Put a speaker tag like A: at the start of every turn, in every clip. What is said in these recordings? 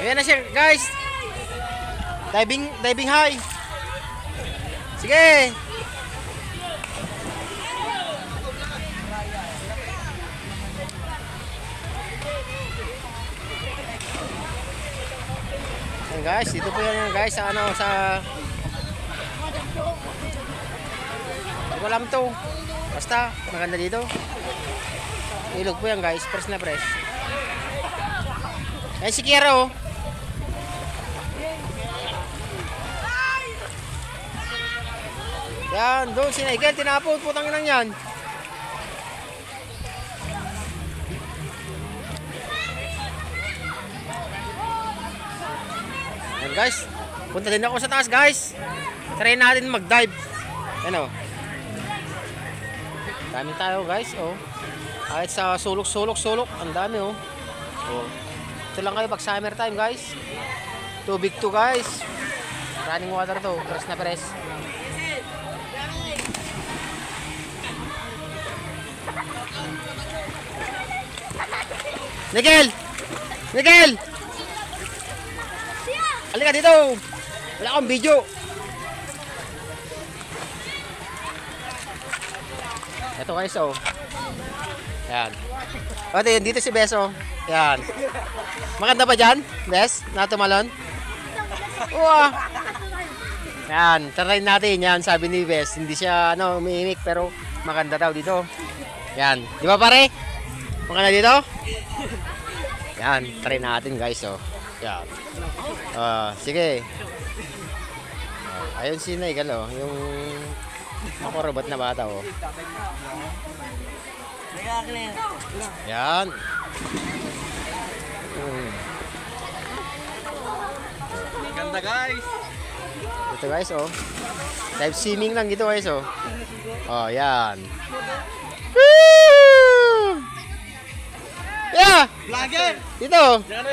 A: Ayan na siya, guys. Diving high. Sige. Ayan guys, dito po yan guys sa hindi ko alam to. Basta maganda dito. Ilog po yan guys, fresh na fresh. Ayan si Kiera oh. Yan, doon si Nigel, tinapon, putang inang yan. Yan guys, punta din ako sa taas guys. Try natin mag-dive. Ano? Dami tayo guys, oh. Kahit sa sulok, ang dami oh. Oh. Ito lang kayo pag summer time guys. Tubig to guys. Running water to, fresh na fresh. Nigel! Nigel! Halika dito! Wala akong video! Ito guys oh. Yan. Pati dito si Beso. Yan. Maganda ba dyan? Bes? Natumalon? Wow! Yan. Try natin yan. Sabi ni Bes. Hindi siya umiimik pero maganda daw dito. Yan. Di ba pare? Maganda dito? Yan, try natin guys oh. Yan. Sige. Ayun si Nigel oh, yung makorobot na bata oh. Yan.
B: Ganda guys.
A: Ito guys oh. Dive swimming lang dito guys oh. Oh, yan. Woo! Yeah!
B: Vlogger!
A: Dito!
B: Diyan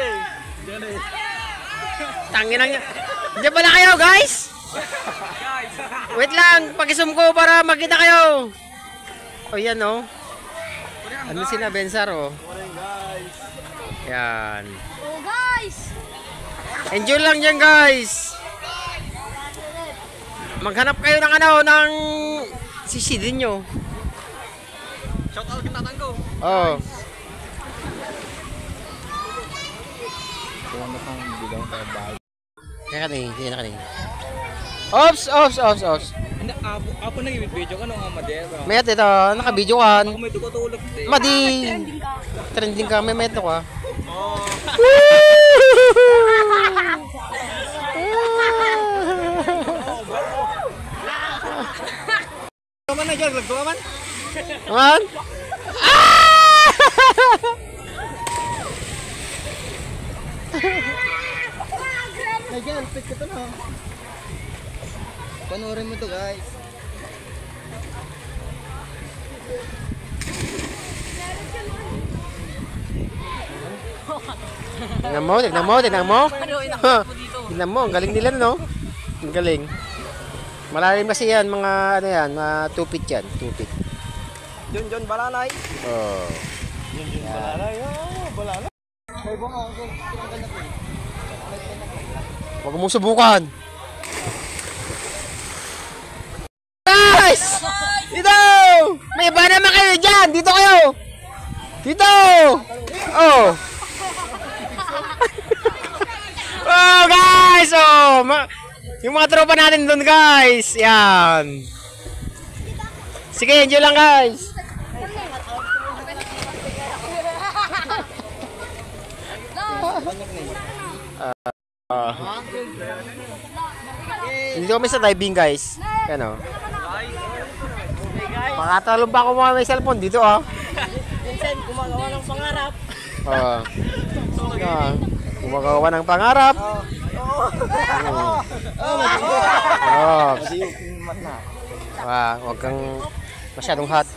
B: eh!
A: Tangin niya. Diyan pala kayo guys! Wait lang, pag-zoom ko para makita kayo. O yan o. Ano sila Bensar o. Yan.
C: Oh guys!
A: Enjoy lang yan guys. Maghanap kayo ng ng sisidin nyo.
B: Shout out kita tanggo.
A: Oo. Kaya kaning. Ops.
B: Hindi, apo na i-video ka nung amader.
A: Mayat ito, naka-video kan.
B: Ako may tutulog.
A: Madi. Trending ka, may mayat ako ah.
B: Oh. Kaman na dyan, lagdo kaman.
A: Kaman?
B: Nigel, pick ka to na. Panoorin mo to guys.
A: Tingnan mo. Tingnan mo, ang galing nila no? Ang galing. Malalim kasi yan, mga mga 2 feet yan, 2 feet.
B: John Balanay.
A: Oh.
B: John Balanay, balanay. May bunga ako.
A: Huwag mong subukan. Guys! Dito! May iba naman kayo dyan! Dito kayo! Dito! Oh! Oh guys! Oh! Yung mga tropa natin doon guys! Yan! Sige, enjoy lang guys! Dito kami sa diving guys. Ano? Makatalong ba ako mga may cellphone dito ah?
C: Minsan gumagawa ng pangarap.
A: Gumagawa ng pangarap. Huwag kang masyadong hot.